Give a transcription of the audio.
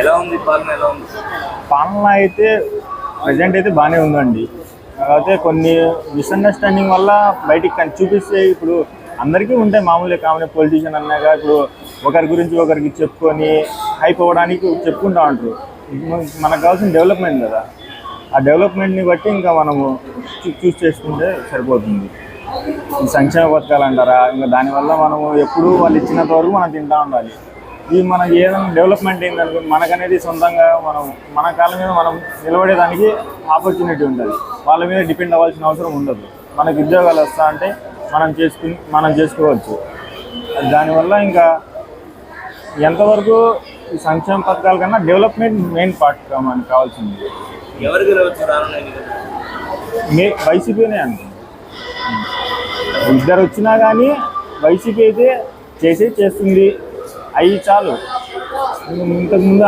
ఎలా ఉంది పాలన? ఎలా ఉంది పాలన? అయితే ప్రజెంట్ అయితే బాగానే ఉందండి. కాకపోతే కొన్ని మిస్అండర్స్టాండింగ్ వల్ల బయటికి చూపిస్తే ఇప్పుడు అందరికీ ఉంటాయి మామూలుగా, కామన్ పొలిటీషియన్ అన్నాక ఇప్పుడు ఒకరి గురించి ఒకరికి చెప్పుకొని హైప్ అవ్వడానికి చెప్పుకుంటూ ఉంటారు. మనకు కావాల్సిన డెవలప్మెంట్ కదా, ఆ డెవలప్మెంట్ని బట్టి ఇంకా మనము చూస్ చేసుకుంటే సరిపోతుంది. ఈ సంక్షేమ పథకాలు అంటారా, ఇంకా దానివల్ల మనము ఎప్పుడు వాళ్ళు ఇచ్చినంత వరకు మనం తింటూ ఉండాలి. ఇది మనకి ఏదైనా డెవలప్మెంట్ ఏంటనుకో మనకనేది సొంతంగా మన కాళ్ళ మీద మనం నిలబడేదానికి ఆపర్చునిటీ ఉంటుంది. వాళ్ళ మీద డిపెండ్ అవ్వాల్సిన అవసరం ఉండదు. మనకు ఉద్యోగాలు వస్తా అంటే మనం చేసుకోవచ్చు. దానివల్ల ఇంకా ఎంతవరకు ఈ సంక్షేమ పథకాల కన్నా డెవలప్మెంట్ మెయిన్ పార్ట్ మనకు కావాల్సింది. ఎవరికి వైసీపీనే అనుకుంది. ఇద్దరు వచ్చినా కానీ వైసీపీ అయితే చేస్తుంది. అవి చాలు. ఇంతకుముందు